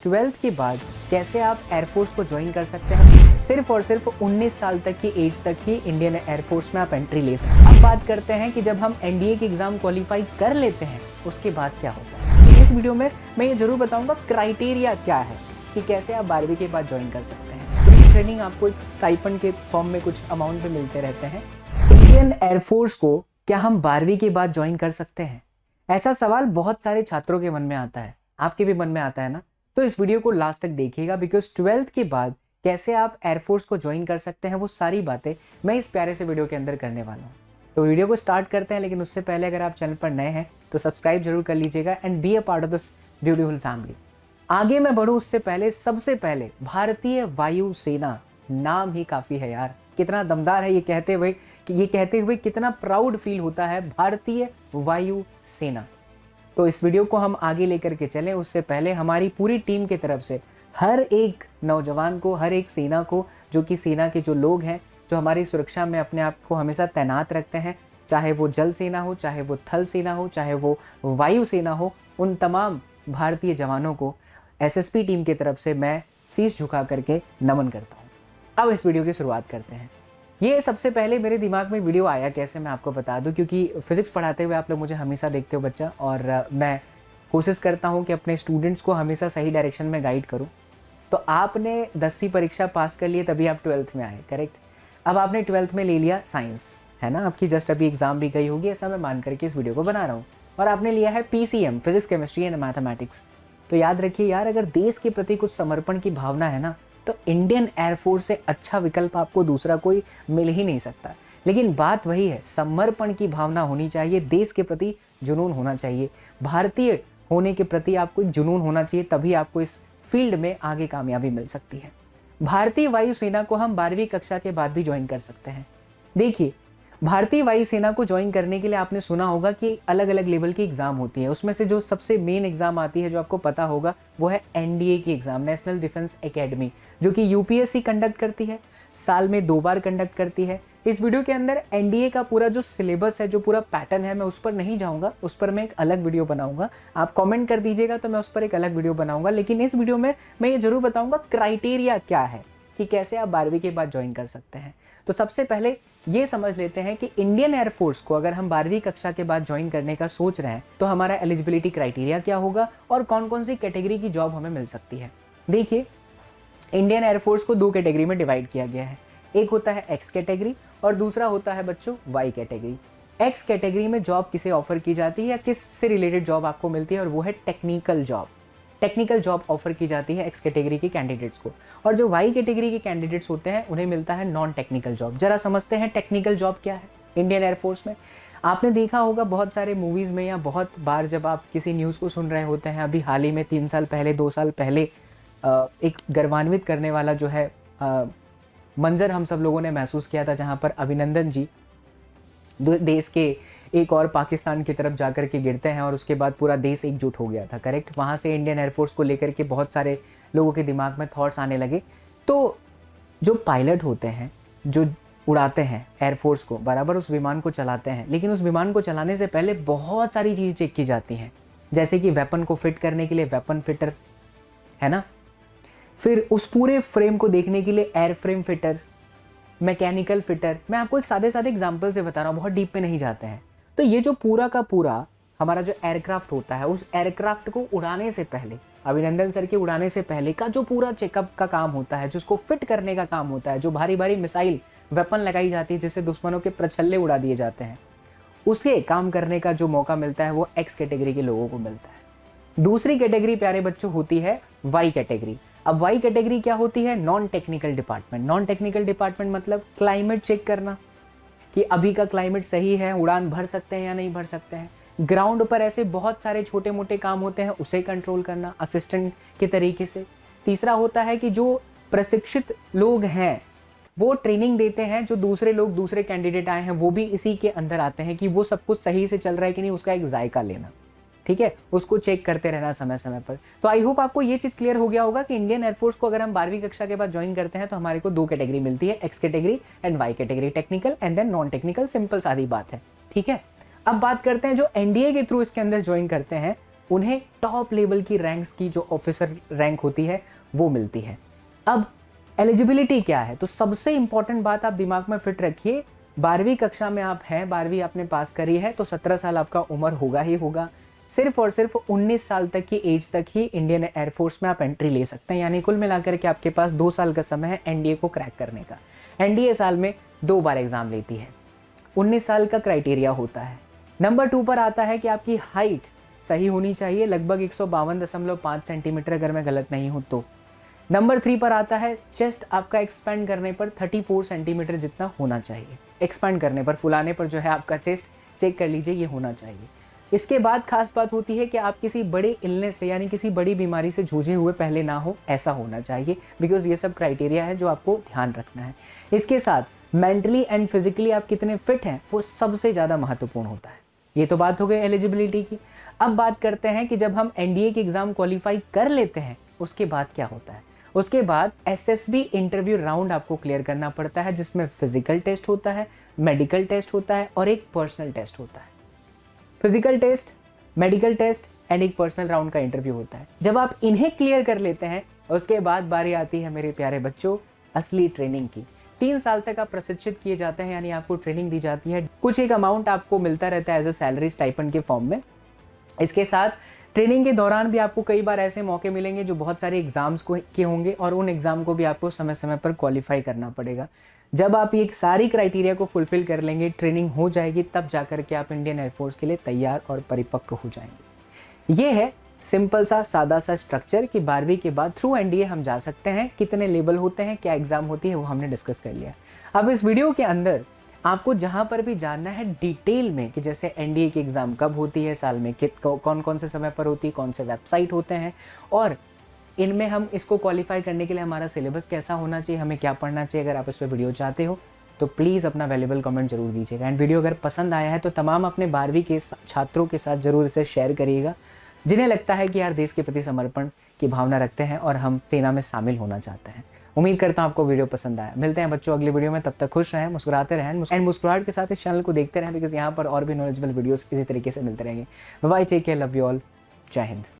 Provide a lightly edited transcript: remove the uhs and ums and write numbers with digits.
Twelfth के बाद कैसे आप एयरफोर्स को ज्वाइन कर सकते हैं। सिर्फ और सिर्फ 19 साल तक की एज तक ही इंडियन एयरफोर्स में आप एंट्री ले सकते हैं। अब बात करते हैं कि जब हम एनडीए की एग्जाम क्वालिफाई कर लेते हैं उसके बाद क्या होता है। तो इस वीडियो में मैं ये जरूर बताऊंगा क्राइटेरिया क्या है कि कैसे आप 12वीं के बाद ज्वाइन कर सकते हैं। प्री ट्रेनिंग आपको एक स्टाइपेंड के फॉर्म में कुछ अमाउंट पे मिलते रहते हैं। इंडियन एयरफोर्स को क्या हम 12वीं के बाद ज्वाइन कर सकते हैं? ऐसा सवाल बहुत सारे छात्रों के मन में आता है, आपके भी मन में आता है ना। तो इस वीडियो को लास्ट तक देखिएगा, बिकॉज ट्वेल्थ के बाद कैसे आप एयरफोर्स को ज्वाइन कर सकते हैं वो सारी बातें मैं इस प्यारे से वीडियो के अंदर करने वाला हूँ। तो वीडियो को स्टार्ट करते हैं, लेकिन उससे पहले अगर आप चैनल पर नए हैं तो सब्सक्राइब जरूर कर लीजिएगा and be a part of this beautiful family. आगे मैं बढ़ूँ उससे पहले सबसे पहले भारतीय वायु सेना, नाम ही काफ़ी है यार, कितना दमदार है ये कहते हुए कितना प्राउड फील होता है भारतीय वायु सेना। तो इस वीडियो को हम आगे लेकर के चलें उससे पहले हमारी पूरी टीम की तरफ से हर एक नौजवान को, हर एक सेना को, जो कि सेना के जो लोग हैं जो हमारी सुरक्षा में अपने आप को हमेशा तैनात रखते हैं, चाहे वो जल सेना हो, चाहे वो थल सेना हो, चाहे वो वायु सेना हो, उन तमाम भारतीय जवानों को एसएसपी टीम की तरफ से मैं शीश झुका करके नमन करता हूँ। अब इस वीडियो की शुरुआत करते हैं। ये सबसे पहले मेरे दिमाग में वीडियो आया कैसे मैं आपको बता दूं, क्योंकि फिजिक्स पढ़ाते हुए आप लोग मुझे हमेशा देखते हो बच्चा, और मैं कोशिश करता हूं कि अपने स्टूडेंट्स को हमेशा सही डायरेक्शन में गाइड करूं। तो आपने 10वीं परीक्षा पास कर लिए तभी आप 12th में आए, करेक्ट। अब आपने 12th में ले लिया साइंस, है ना, आपकी जस्ट अभी एग्जाम भी गई होगी, ऐसा मैं मान करके इस वीडियो को बना रहा हूँ। और आपने लिया है PCM, physics chemistry and mathematics. तो याद रखिए यार, अगर देश के प्रति कुछ समर्पण की भावना है ना, तो इंडियन एयरफोर्स से अच्छा विकल्प आपको दूसरा कोई मिल ही नहीं सकता। लेकिन बात वही है, समर्पण की भावना होनी चाहिए, देश के प्रति जुनून होना चाहिए, भारतीय होने के प्रति आपको एक जुनून होना चाहिए, तभी आपको इस फील्ड में आगे कामयाबी मिल सकती है। भारतीय वायुसेना को हम 12वीं कक्षा के बाद भी ज्वाइन कर सकते हैं। देखिए, भारतीय वायुसेना को ज्वाइन करने के लिए आपने सुना होगा कि अलग अलग लेवल की एग्जाम होती है। उसमें से जो सबसे मेन एग्जाम आती है, जो आपको पता होगा, वो है एनडीए की एग्जाम, नेशनल डिफेंस एकेडमी, जो कि यूपीएससी कंडक्ट करती है, साल में 2 बार कंडक्ट करती है। इस वीडियो के अंदर एनडीए का पूरा जो सिलेबस है, जो पूरा पैटर्न है, मैं उस पर नहीं जाऊँगा, उस पर मैं एक अलग वीडियो बनाऊँगा। आप कॉमेंट कर दीजिएगा तो मैं उस पर एक अलग वीडियो बनाऊँगा। लेकिन इस वीडियो में मैं ये जरूर बताऊँगा क्राइटेरिया क्या है कि कैसे आप 12वीं के बाद ज्वाइन कर सकते हैं। तो सबसे पहले ये समझ लेते हैं कि इंडियन एयरफोर्स को अगर हम 12वीं कक्षा के बाद ज्वाइन करने का सोच रहे हैं तो हमारा एलिजिबिलिटी क्राइटेरिया क्या होगा और कौन कौन सी कैटेगरी की जॉब हमें मिल सकती है। देखिए, इंडियन एयरफोर्स को 2 कैटेगरी में डिवाइड किया गया है। एक होता है एक्स कैटेगरी और दूसरा होता है बच्चों वाई कैटेगरी। एक्स कैटेगरी में जॉब किसे ऑफर की जाती है या किस से रिलेटेड जॉब आपको मिलती है, और वो है technical job. Technical job offer की जाती है एक्स कैटेगरी के कैंडिडेट्स को, और जो वाई कैटेगरी के कैंडिडेट्स होते हैं उन्हें मिलता है नॉन टेक्निकल जॉब। जरा समझते हैं टेक्निकल जॉब क्या है इंडियन एयरफोर्स में। आपने देखा होगा बहुत सारे मूवीज़ में या बहुत बार जब आप किसी न्यूज़ को सुन रहे होते हैं, अभी हाल ही में 3 साल पहले 2 साल पहले एक गर्वान्वित करने वाला जो है मंजर हम सब लोगों ने महसूस किया था, जहाँ पर अभिनंदन जी देश के एक और पाकिस्तान की तरफ जाकर के गिरते हैं और उसके बाद पूरा देश एकजुट हो गया था, करेक्ट। वहाँ से इंडियन एयरफोर्स को लेकर के बहुत सारे लोगों के दिमाग में थॉट्स आने लगे। तो जो पायलट होते हैं, जो उड़ाते हैं एयरफोर्स को, बराबर उस विमान को चलाते हैं, लेकिन उस विमान को चलाने से पहले बहुत सारी चीज़ें चेक की जाती हैं, जैसे कि वेपन को फिट करने के लिए वेपन फिटर, है ना, फिर उस पूरे फ्रेम को देखने के लिए air frame fitter, mechanical fitter. मैं आपको एक सादे एग्जांपल से बता रहा हूँ, बहुत डीप में नहीं जाते हैं। तो ये जो पूरा का पूरा हमारा जो एयरक्राफ्ट होता है, उस एयरक्राफ्ट को उड़ाने से पहले, अभिनंदन सर के उड़ाने से पहले का जो पूरा चेकअप का काम होता है, जिसको फिट करने का काम होता है, जो भारी भारी मिसाइल वेपन लगाई जाती है जिससे दुश्मनों के प्रछल्ले उड़ा दिए जाते हैं, उसके काम करने का जो मौका मिलता है वो एक्स कैटेगरी के लोगों को मिलता है। दूसरी कैटेगरी प्यारे बच्चों होती है वाई कैटेगरी। अब वाई कैटेगरी क्या होती है? Non technical department. Non technical department मतलब क्लाइमेट चेक करना कि अभी का क्लाइमेट सही है, उड़ान भर सकते हैं या नहीं भर सकते हैं। ग्राउंड पर ऐसे बहुत सारे छोटे मोटे काम होते हैं, उसे कंट्रोल करना असिस्टेंट के तरीके से। तीसरा होता है कि जो प्रशिक्षित लोग हैं वो ट्रेनिंग देते हैं, जो दूसरे लोग, दूसरे कैंडिडेट आए हैं, वो भी इसी के अंदर आते हैं कि वो सब कुछ सही से चल रहा है कि नहीं, उसका एक जायका लेना, ठीक है, उसको चेक करते रहना समय समय पर। तो आई होप आपको ये चीज़ क्लियर हो गया होगा कि इंडियन एयरफोर्स को अगर हम 12वीं कक्षा के बाद ज्वाइन करते हैं तो हमारे को 2 कैटेगरी मिलती है, X category and Y category, technical and then non technical. Simple सादी बात है, ठीक है। अब बात करते हैं जो एनडीए के थ्रू इसके अंदर ज्वाइन करते हैं, उन्हें टॉप लेवल की रैंक्स की जो ऑफिसर रैंक होती है वो मिलती है। अब एलिजिबिलिटी क्या है, तो सबसे इंपॉर्टेंट बात आप दिमाग में फिट रखिए, 12वीं कक्षा में आप हैं, 12वीं आपने पास करी है तो 17 साल आपका उम्र होगा ही होगा। सिर्फ और सिर्फ 19 साल तक की एज तक ही इंडियन एयरफोर्स में आप एंट्री ले सकते हैं, यानी कुल मिलाकर के आपके पास 2 साल का समय है एनडीए को क्रैक करने का। एनडीए साल में 2 बार एग्जाम लेती है, 19 साल का क्राइटेरिया होता है। नंबर 2 पर आता है कि आपकी हाइट सही होनी चाहिए, लगभग 152.5 सेंटीमीटर अगर मैं गलत नहीं हूँ तो। नंबर 3 पर आता है चेस्ट आपका एक्सपैंड करने पर 34 सेंटीमीटर जितना होना चाहिए। एक्सपैंड करने पर, फुलाने पर जो है आपका चेस्ट चेक कर लीजिए, ये होना चाहिए। इसके बाद खास बात होती है कि आप किसी बड़े इलनेस से यानी किसी बड़ी बीमारी से जूझे हुए पहले ना हो, ऐसा होना चाहिए, बिकॉज ये सब क्राइटेरिया है जो आपको ध्यान रखना है। इसके साथ मेंटली एंड फिजिकली आप कितने फिट हैं वो सबसे ज़्यादा महत्वपूर्ण होता है। ये तो बात हो गई एलिजिबिलिटी की। अब बात करते हैं कि जब हम एनडीए के एग्ज़ाम क्वालिफाई कर लेते हैं उसके बाद क्या होता है। उसके बाद एसएसबी इंटरव्यू राउंड आपको क्लियर करना पड़ता है, जिसमें फिजिकल टेस्ट होता है, मेडिकल टेस्ट होता है और एक पर्सनल टेस्ट होता है। Physical test, medical test and एक पर्सनल राउंड का इंटरव्यू होता है। जब आप इन्हें क्लियर कर लेते हैं उसके बाद बारी आती है मेरे प्यारे बच्चों असली ट्रेनिंग की। 3 साल तक आप प्रशिक्षित किए जाते हैं, यानी आपको ट्रेनिंग दी जाती है, कुछ एक अमाउंट आपको मिलता रहता है एज अ सैलरी स्टाइपेंड के फॉर्म में। इसके साथ ट्रेनिंग के दौरान भी आपको कई बार ऐसे मौके मिलेंगे जो बहुत सारे एग्जाम्स को के होंगे और उन एग्जाम को भी आपको समय समय पर क्वालिफाई करना पड़ेगा। जब आप ये सारी क्राइटेरिया को फुलफिल कर लेंगे, ट्रेनिंग हो जाएगी, तब जाकर के आप इंडियन एयरफोर्स के लिए तैयार और परिपक्व हो जाएंगे। ये है सिंपल सा सादा सा स्ट्रक्चर कि 12वीं के बाद थ्रू एनडीए हम जा सकते हैं। कितने लेवल होते हैं, क्या एग्जाम होती है, वो हमने डिस्कस कर लिया। अब इस वीडियो के अंदर आपको जहां पर भी जानना है डिटेल में कि जैसे एनडीए की एग्ज़ाम कब होती है, साल में कौन कौन से समय पर होती है, कौन से वेबसाइट होते हैं और इनमें हम इसको क्वालिफाई करने के लिए हमारा सिलेबस कैसा होना चाहिए, हमें क्या पढ़ना चाहिए, अगर आप इस पर वीडियो चाहते हो तो प्लीज़ अपना वैल्यूएबल कमेंट जरूर दीजिएगा। एंड वीडियो अगर पसंद आया है तो तमाम अपने 12वीं के छात्रों के साथ जरूर इसे शेयर करिएगा, जिन्हें लगता है कि यार देश के प्रति समर्पण की भावना रखते हैं और हम सेना में शामिल होना चाहते हैं। उम्मीद करता हूं आपको वीडियो पसंद आया। मिलते हैं बच्चों अगली वीडियो में, तब तक खुश रहें, मुस्कुराते रहें एंड मुस्कुराहट के साथ इस चैनल को देखते रहें, बिकॉज यहाँ पर और भी नॉलेजेबल वीडियोस इसी तरीके से मिलते रहेंगे। Bye bye, take care, love you all, जय हिंद।